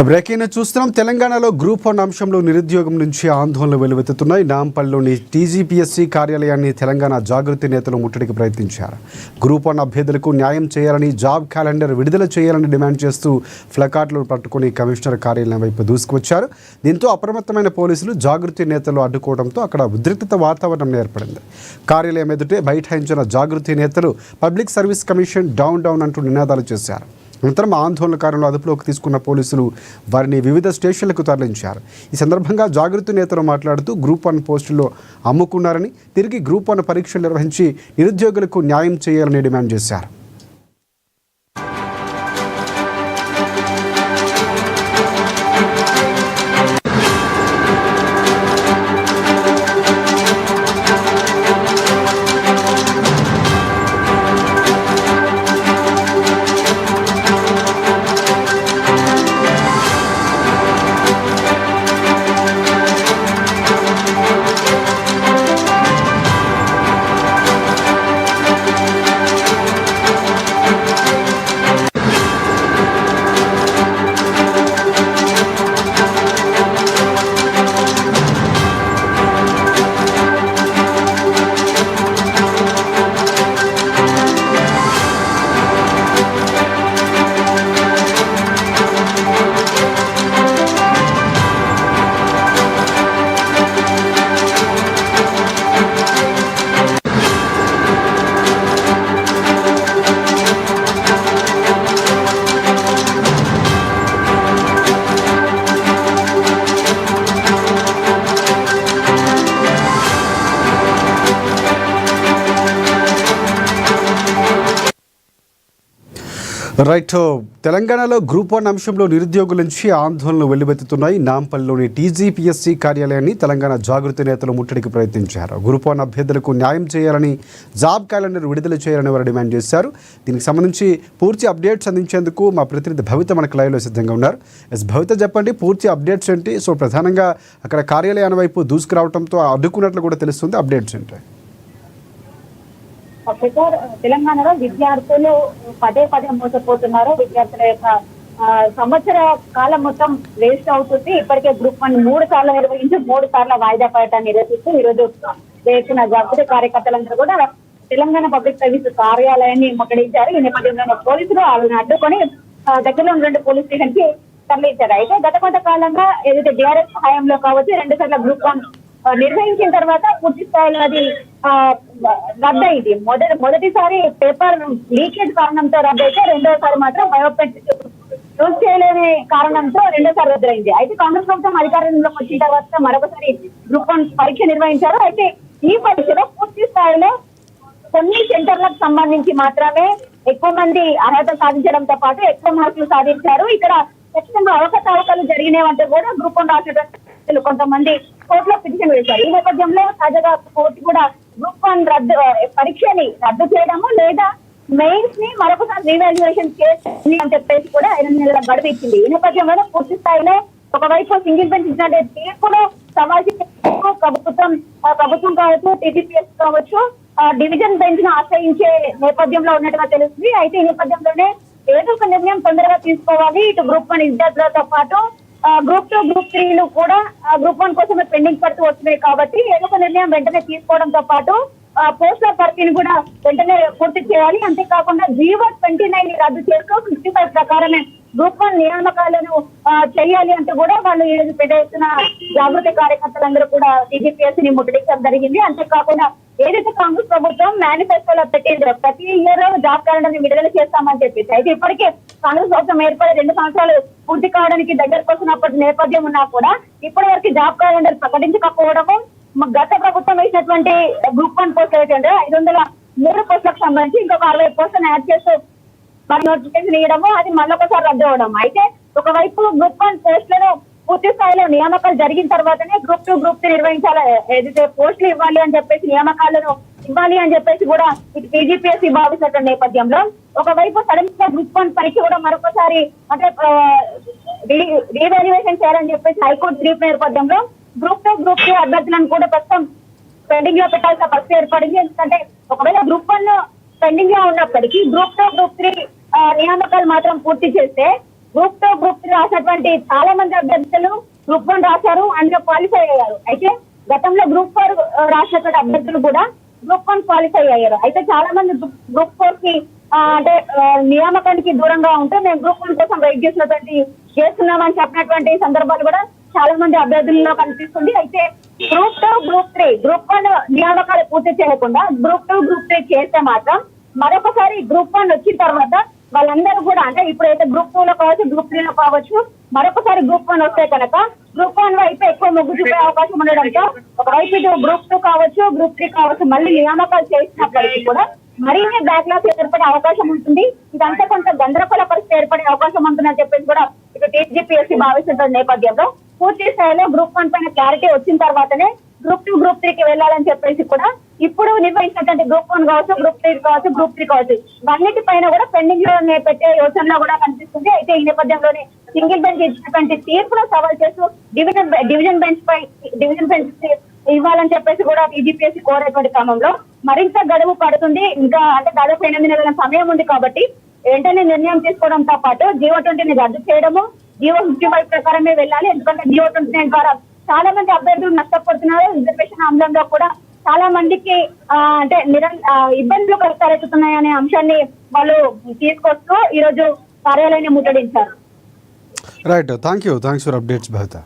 Breaking చూస్తున్నాం. తెలంగాణలో group 1 అంశంలో నిరుద్యోగం నుంచి ఆందోళనలు వెలువెత్తుతున్నాయి. నాంపల్లిలోని టీజీపీఎస్సీ కార్యాలయాన్ని తెలంగాణ జాగృతి నేతలు ముట్టడికి ప్రయత్నించారు. గ్రూప్ 1 అభ్యర్థులకు న్యాయం చేయాలని, జాబ్ క్యాలెండర్ విడుదల చేయాలని డిమాండ్ చేస్తూ ప్లకార్డులు పట్టుకుని కమిషనర్ కార్యాలయం వైపు దూసుకువచ్చారు. దీంతో అప్రమత్తమైన పోలీసులు జాగృతి నేతలు అడ్డుకోవడంతో అక్కడ ఉద్రిక్తత వాతావరణం ఏర్పడింది. కార్యాలయం ఎదుటే బైఠాయించిన జాగృతి నేతలు public service commission down down అంటూ నినాదాలు చేశారు. అనంతరం ఆందోళనకారులను అదుపులోకి తీసుకున్న పోలీసులు వారిని వివిధ స్టేషన్లకు తరలించారు. ఈ సందర్భంగా జాగృతి నేతలు మాట్లాడుతూ గ్రూప్ 1 పోస్టుల్లో అమ్ముకున్నారని, తిరిగి గ్రూప్ 1 పరీక్షలు నిర్వహించి నిరుద్యోగులకు న్యాయం చేయాలని డిమాండ్ చేశారు. రైట్. తెలంగాణలో గ్రూప్ 1 అంశంలో నిరుద్యోగుల నుంచి ఆందోళనలు వెల్లువెత్తుతున్నాయి. నాంపల్లిలోని టీజీపీఎస్సీ కార్యాలయాన్ని తెలంగాణ జాగృతి నేతలు ముట్టడికి ప్రయత్నించారు. గ్రూప్ 1 అభ్యర్థులకు న్యాయం చేయాలని, జాబ్ క్యాలెండర్ విడుదల చేయాలని వారు డిమాండ్ చేశారు. దీనికి సంబంధించి పూర్తి అప్డేట్స్ అందించేందుకు మా ప్రతినిధి భవిత మనకు లైవ్లో సిద్ధంగా ఉన్నారు. భవిత, చెప్పండి, పూర్తి అప్డేట్స్ ఏంటి? సో ప్రధానంగా అక్కడ కార్యాలయాన్ని వైపు దూసుకురావడంతో అడ్డుకున్నట్లు కూడా తెలుస్తుంది. అప్డేట్స్ ఏంటి? తెలంగాణలో విద్యార్థులు పదే మోసపోతున్నారు. విద్యార్థుల యొక్క సంవత్సర కాలం మొత్తం వేస్ట్ అవుతుంది. ఇప్పటికే గ్రూప్ 1 3 సార్లు నిర్వహించి 3 సార్లు వాయిదా పడటాన్ని నిరసిస్తూ ఈరోజు చేసిన జాగృతి కార్యకర్తలందరూ కూడా తెలంగాణ పబ్లిక్ సర్వీస్ కార్యాలయాన్ని ముట్టడించారు. ఈ నేపథ్యంలో పోలీసులు వాళ్ళని అడ్డుకొని దగ్గరలో ఉన్న 2 పోలీస్ స్టేషన్ కి తరలించారు. అయితే గత కొంతకాలంగా ఏదైతే టీఆర్ఎస్ హయాంలో కావచ్చు 2 సార్లు గ్రూప్ 1 నిర్వహించిన తర్వాత పూర్తి స్థాయిలో అది రద్దయింది. మొదటిసారి పేపర్ లీకేజ్ కారణంతో రద్దయితే, రెండోసారి మాత్రం బయోమెట్రిక్ యూజ్ చేయలేని కారణంతో రెండోసారి రద్దయింది. అయితే కాంగ్రెస్ ప్రభుత్వం అధికారంలోకి వచ్చిన తర్వాత మరొకసారి గ్రూప్ 1 పరీక్ష నిర్వహించారు. అయితే ఈ పరీక్షలో పూర్తి స్థాయిలో కొన్ని సెంటర్లకు సంబంధించి మాత్రమే ఎక్కువ మంది అర్హత సాధించడంతో పాటు ఎక్కువ మార్కులు సాధించారు. ఇక్కడ ఖచ్చితంగా అవకతవకలు జరిగినాయంటే కూడా గ్రూప్ 1 రాసేటప్పుడు కొంతమంది కోర్టులో పిటిషన్ వేశారు. ఈ నేపథ్యంలో తాజాగా కోర్టు కూడా గ్రూప్ 1 పరీక్షని రద్దు చేయడము లేదా మెయిన్స్ ని మరొకసారి రీవాల్యుయేషన్ చేసి అని చెప్పేసి కూడా 5 నెలల గడువు ఇచ్చింది. ఈ నేపథ్యంలో పూర్తి స్థాయిలో ఒకవైపు సింగిల్ బెంచ్ ఇచ్చిన తీర్పులో సమాజ ప్రభుత్వం కావచ్చు, టీజీపీఎస్ కావచ్చు, డివిజన్ బెంచ్ ను ఆశ్రయించే నేపథ్యంలో ఉన్నట్టుగా తెలుస్తుంది. అయితే ఈ నేపథ్యంలోనే ఏదో ఒక నిర్ణయం తొందరగా తీసుకోవాలి. ఇటు గ్రూప్ 1 విద్యార్థులతో పాటు గ్రూప్ 2, గ్రూప్ 3 కూడా గ్రూప్ 1 కోసమే పెండింగ్ పడుతూ వస్తున్నాయి. కాబట్టి ఏదో ఒక నిర్ణయం వెంటనే తీసుకోవడంతో పాటు పోస్టుల భర్తీని కూడా వెంటనే పూర్తి చేయాలి. అంతేకాకుండా జీవో 29 రద్దు చేస్తూ 55 ప్రకారమే గ్రూప్ 1 నియామకాలను చేయాలి అంటూ కూడా వాళ్ళు పెద్ద ఎత్తున జాగృతి కార్యకర్తలందరూ కూడా టీజీపీఎస్సీని ముట్టడించడం జరిగింది. అంతేకాకుండా ఏదైతే కాంగ్రెస్ ప్రభుత్వం మేనిఫెస్టోలో పెట్టిందో ప్రతి ఇయర్ జాబ్ క్యాలెండర్ ని విడుదల చేస్తామని చెప్పేసి, అయితే ఇప్పటికే కాంగ్రెస్ ప్రభుత్వం ఏర్పడి 2 సంవత్సరాలు పూర్తి కావడానికి దగ్గరకు వస్తున్నప్పటి నేపథ్యం ఉన్నా కూడా ఇప్పటి వరకు జాబ్ క్యాలెండర్ ప్రకటించకపోవడము, గత ప్రభుత్వం వేసినటువంటి గ్రూప్ 1 పోస్టులు ఏంటంటే 503 పోస్టులకు సంబంధించి ఇంకొక 60 పోస్టులను యాడ్ చేస్తూ మరి నోటిఫికేషన్ ఇవ్వడము, అది మళ్ళొకసారి రద్దు అవ్వడం. అయితే ఒకవైపు గ్రూప్ 1 పోస్టులను పూర్తి స్థాయిలో నియామకాలు జరిగిన తర్వాతనే గ్రూప్ 2, గ్రూప్ 3 నిర్వహించాలి, ఏదైతే పోస్టులు ఇవ్వాలి అని చెప్పేసి, నియామకాలను ఇవ్వాలి అని చెప్పేసి కూడా ఇటు టీజీపీఎస్సీ భావిస్తున్న నేపథ్యంలో ఒకవైపు సడన్ గా గ్రూప్ 1 పరీక్ష కూడా మరొకసారి అంటే రీవాల్యుయేషన్ చేయాలని చెప్పేసి హైకోర్టు తీర్పు నేపథ్యంలో గ్రూప్ 2, గ్రూప్ 3 అభ్యర్థులను కూడా ప్రస్తుతం పెండింగ్ లో పెట్టాల్సిన పరిస్థితి ఏర్పడింది. ఎందుకంటే ఒకవేళ గ్రూప్ 1 పెండింగ్ లో ఉన్నప్పటికీ గ్రూప్ 2, గ్రూప్ 3 నియామకాలు మాత్రం పూర్తి చేస్తే గ్రూప్ 2 గ్రూప్ 3 రాసినటువంటి చాలా మంది అభ్యర్థులు గ్రూప్ 1 రాశారు, అందులో క్వాలిఫై అయ్యారు. అయితే గతంలో గ్రూప్ 4 రాసినటువంటి అభ్యర్థులు కూడా గ్రూప్ 1 క్వాలిఫై అయ్యారు. అయితే చాలా మంది గ్రూప్ 4 కి అంటే నియామకానికి దూరంగా ఉంటే మేము గ్రూప్ 1 కోసం వెయిట్ చేస్తున్నామని చెప్పినటువంటి సందర్భాలు కూడా చాలా మంది అభ్యర్థుల్లో కనిపిస్తుంది. అయితే గ్రూప్ 2 గ్రూప్ 3 గ్రూప్ 1 నియామకాలు పూర్తి చేయకుండా గ్రూప్ 2 గ్రూప్ 3 చేస్తే మాత్రం మరొకసారి గ్రూప్ 1 వచ్చిన తర్వాత వాళ్ళందరూ కూడా అంటే ఇప్పుడైతే గ్రూప్ 2 లో కావచ్చు, గ్రూప్ 3 లో కావచ్చు, మరొకసారి గ్రూప్ 1 వస్తే కనుక గ్రూప్ 1 వైపు ఎక్కువ మొగ్గు చూపే అవకాశం ఉండడంతో ఒకవైపు ఇటు గ్రూప్ 2 కావచ్చు, గ్రూప్ 3 కావచ్చు మళ్ళీ నియామకాలు చేసినప్పటికీ కూడా మరిన్ని బ్యాక్లాగ్స్ ఏర్పడే అవకాశం ఉంటుంది. ఇదంతా కొంత గందరగోళ పరిస్థితి ఏర్పడే అవకాశం ఉంటుందని చెప్పేసి కూడా ఇటు టీజీపీఎస్సీ భావిస్తున్న నేపథ్యంలో పూర్తి స్థాయిలో గ్రూప్ 1 పైన క్లారిటీ వచ్చిన తర్వాతనే గ్రూప్ 2 గ్రూప్ 3 కి వెళ్ళాలని చెప్పేసి కూడా ఇప్పుడు నిర్వహించినటువంటి గ్రూప్ 1 కావచ్చు, గ్రూప్ 3 కావచ్చు, గ్రూప్ 3 కావచ్చు అన్నిటి పైన కూడా పెండింగ్ లో పెట్టే యోచనలో కూడా కనిపిస్తుంది. అయితే ఈ నేపథ్యంలోనే సింగిల్ బెంచ్ ఇచ్చినటువంటి తీర్పును సవాల్ చేస్తూ డివిజన్ బెంచ్ ఇవ్వాలని చెప్పేసి కూడా టీజీపీఎస్సీ కోరేటువంటి క్రమంలో మరింత గడువు పడుతుంది. ఇంకా అంటే దాదాపు 8 నెలల సమయం ఉంది కాబట్టి వెంటనే నిర్ణయం తీసుకోవడంతో పాటు జీవో20ని రద్దు చేయడము, జీవో55 ప్రకారమే వెళ్ళాలి. ఎందుకంటే జీవో29 ద్వారా చాలా మంది అభ్యర్థులు నష్టపోతున్నారు. రిజర్వేషన్ అమలంలో కూడా చాలా మందికి అంటే ఇబ్బందులు తలెత్తుతున్నాయనే అంశాన్ని వాళ్ళు తీసుకొస్తూ ఈ రోజు కార్యాలయాన్ని ముట్టడించారు. Right, thanks for updates Bhavitha.